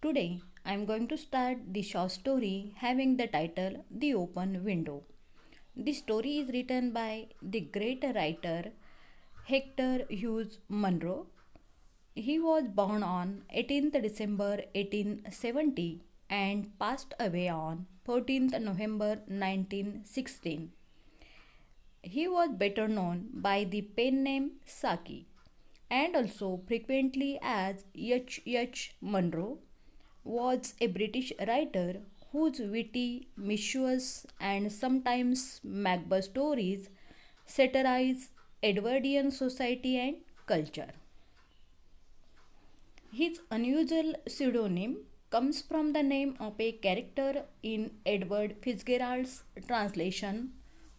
Today, I am going to start the short story having the title The Open Window. The story is written by the great writer Hector Hughes Munro. He was born on 18th December 1870 and passed away on 14th November 1916. He was better known by the pen name Saki and also frequently as H. H. Munro, was a British writer whose witty, mischievous, and sometimes macabre stories satirize Edwardian society and culture. His unusual pseudonym comes from the name of a character in Edward Fitzgerald's translation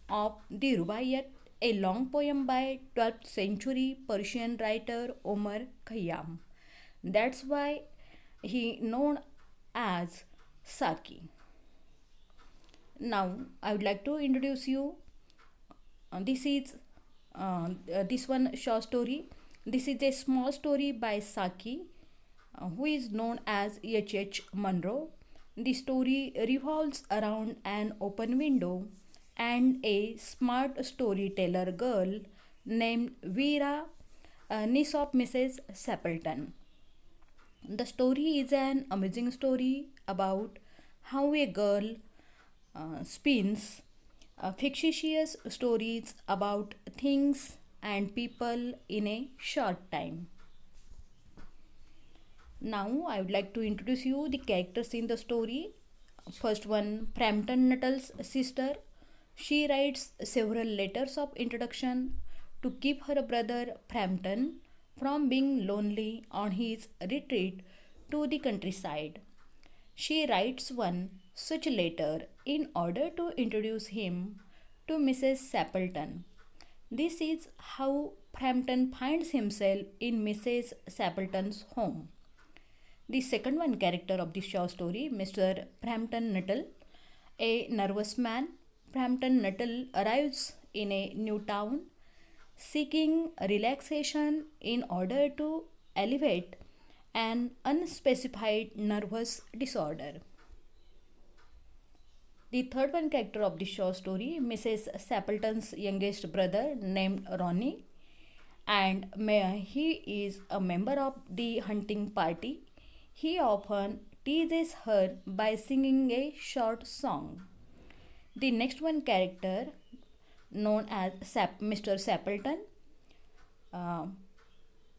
of the Rubaiyat, a long poem by 12th century Persian writer Omar Khayyam. That's why he known as Saki. Now I would like to introduce you. This is this one short story. This is a small story by Saki, who is known as H. H. Munro. The story revolves around an open window and a smart storyteller girl named Vera, niece of Mrs. Sapleton. The story is an amazing story about how a girl spins fictitious stories about things and people in a short time. Now, I would like to introduce you the characters in the story. First one, Frampton Nuttall's sister. She writes several letters of introduction to keep her brother Frampton from being lonely on his retreat to the countryside. She writes one such letter in order to introduce him to Mrs. Sapleton. This is how Frampton finds himself in Mrs. Sapleton's home. The second one character of the short story, Mr. Frampton Nuttall, a nervous man. Frampton Nuttall arrives in a new town seeking relaxation in order to alleviate an unspecified nervous disorder. The third one character of the short story, Mrs. Sapleton's youngest brother named Ronnie, and he is a member of the hunting party. He often teases her by singing a short song. The next one character, known as Mr. Sapleton,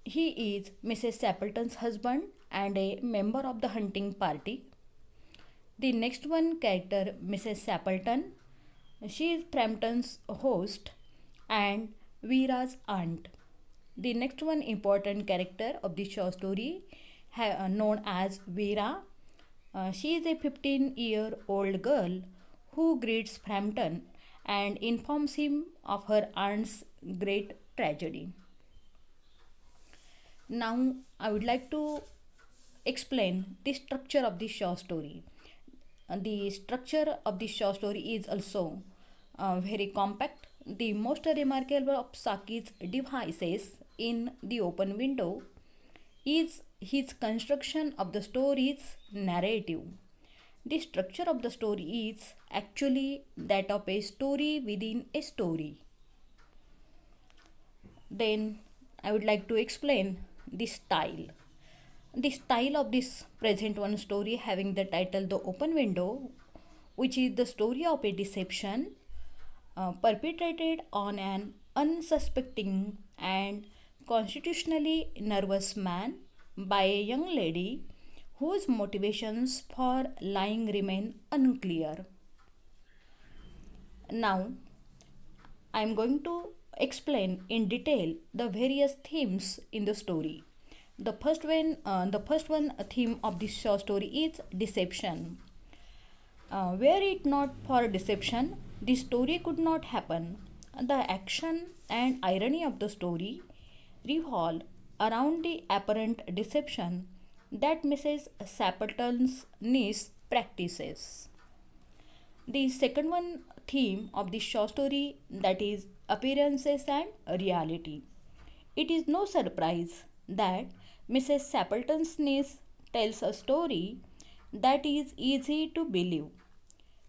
he is Mrs. Sapleton's husband and a member of the hunting party. The next one character, Mrs. Sapleton, she is Frampton's host and Vera's aunt. The next one important character of the short story, known as Vera, she is a 15-year-old girl who greets Frampton and informs him of her aunt's great tragedy. Now, I would like to explain the structure of the short story. The structure of the short story is also very compact. The most remarkable of Saki's devices in The Open Window is his construction of the story's narrative. The structure of the story is actually that of a story within a story. Then I would like to explain the style. The style of this present one story having the title The Open Window, which is the story of a deception perpetrated on an unsuspecting and constitutionally nervous man by a young lady whose motivations for lying remain unclear. Now, I am going to explain in detail the various themes in the story. The first one theme of this short story is deception. Were it not for deception, the story could not happen. The action and irony of the story revolve around the apparent deception that Mrs. Sapleton's niece practices. The second one theme of the short story, that is appearances and reality. It is no surprise that Mrs. Sapleton's niece tells a story that is easy to believe.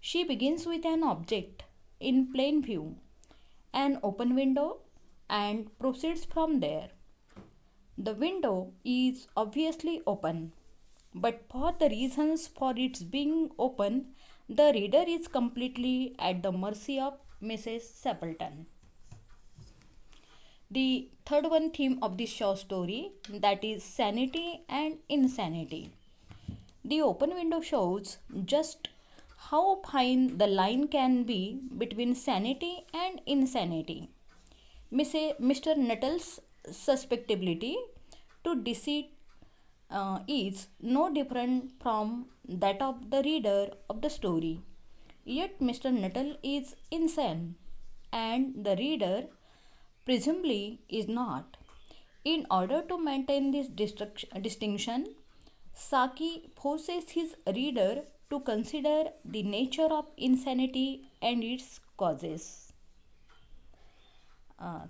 She begins with an object in plain view, an open window, and proceeds from there. The window is obviously open, but for the reasons for its being open, the reader is completely at the mercy of Mrs. Stapleton. The third one theme of this short story, that is sanity and insanity. The open window shows just how fine the line can be between sanity and insanity. Mr. Nuttall's susceptibility to deceit is no different from that of the reader of the story. Yet Mr. Nuttall is insane, and the reader presumably is not. In order to maintain this distinction, Saki forces his reader to consider the nature of insanity and its causes. Uh,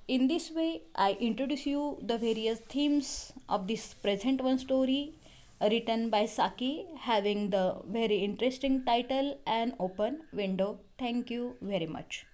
in this way, I introduce you the various themes of this present one story written by Saki, having the very interesting title An Open Window. Thank you very much.